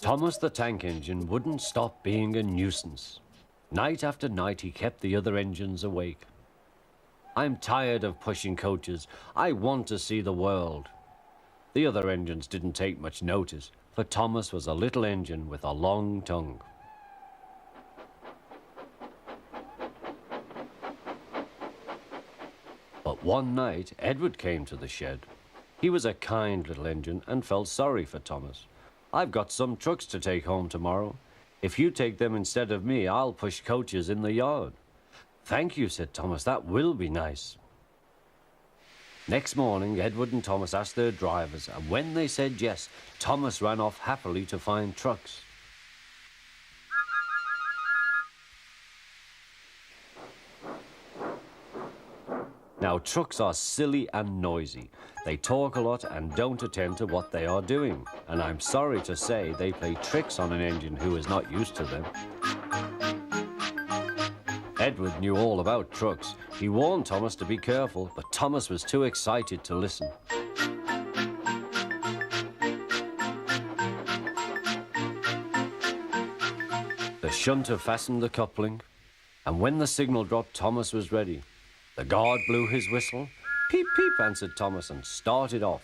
Thomas the Tank Engine wouldn't stop being a nuisance. Night after night, he kept the other engines awake. I'm tired of pushing coaches. I want to see the world. The other engines didn't take much notice, for Thomas was a little engine with a long tongue. But one night, Edward came to the shed. He was a kind little engine and felt sorry for Thomas. "I've got some trucks to take home tomorrow. If you take them instead of me, I'll push coaches in the yard." "Thank you," said Thomas. "That will be nice." Next morning, Edward and Thomas asked their drivers, and when they said yes, Thomas ran off happily to find trucks. Now, trucks are silly and noisy. They talk a lot and don't attend to what they are doing. And I'm sorry to say they play tricks on an engine who is not used to them. Edward knew all about trucks. He warned Thomas to be careful, but Thomas was too excited to listen. The shunter fastened the coupling, and when the signal dropped, Thomas was ready. The guard blew his whistle. "Peep, peep," answered Thomas, and started off.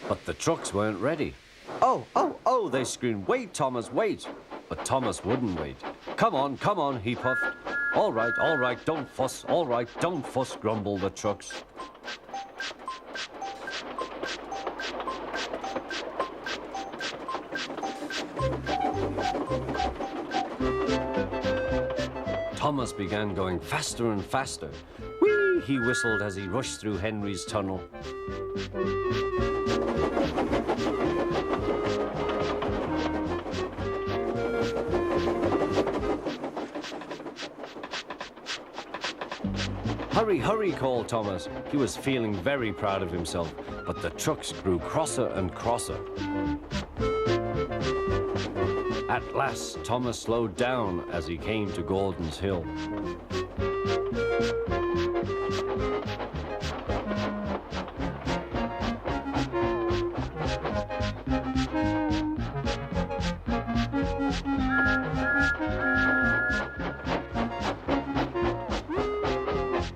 But the trucks weren't ready. "Oh, oh, oh," they screamed. "Wait, Thomas, wait." But Thomas wouldn't wait. Come on," he puffed. All right, don't fuss. All right, don't fuss," grumbled the trucks. Thomas began going faster and faster. "Whee!" he whistled as he rushed through Henry's tunnel. "Hurry, hurry," called Thomas. He was feeling very proud of himself, but the trucks grew crosser and crosser. At last, Thomas slowed down as he came to Gordon's Hill.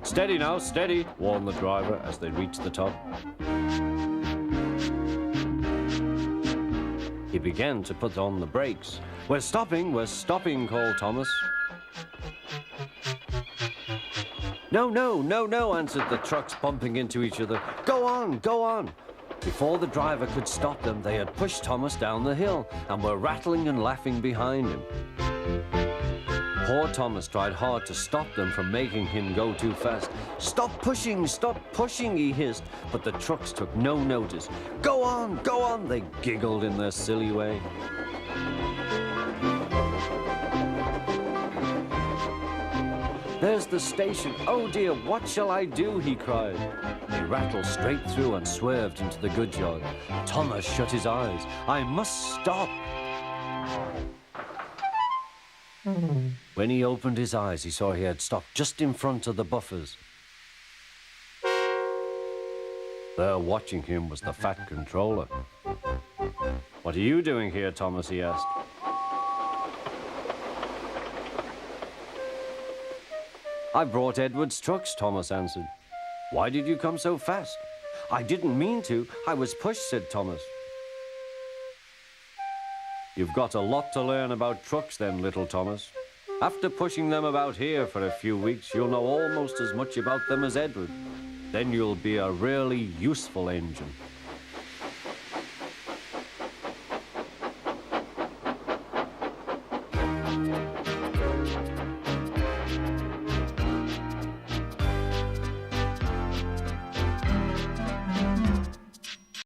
"Steady now, steady," warned the driver as they reached the top. He began to put on the brakes. We're stopping," called Thomas. No, answered the trucks, bumping into each other. Go on. Before the driver could stop them, they had pushed Thomas down the hill and were rattling and laughing behind him. Poor Thomas tried hard to stop them from making him go too fast. Stop pushing, he hissed, but the trucks took no notice. Go on, they giggled in their silly way. There's the station. Oh dear, what shall I do? He cried. They rattled straight through and swerved into the goods yard. Thomas shut his eyes. I must stop. When he opened his eyes, he saw he had stopped just in front of the buffers. There watching him was the fat controller. What are you doing here, Thomas? He asked. I brought Edward's trucks, Thomas answered. Why did you come so fast? I didn't mean to. I was pushed, said Thomas. You've got a lot to learn about trucks then, little Thomas. After pushing them about here for a few weeks, you'll know almost as much about them as Edward. Then you'll be a really useful engine.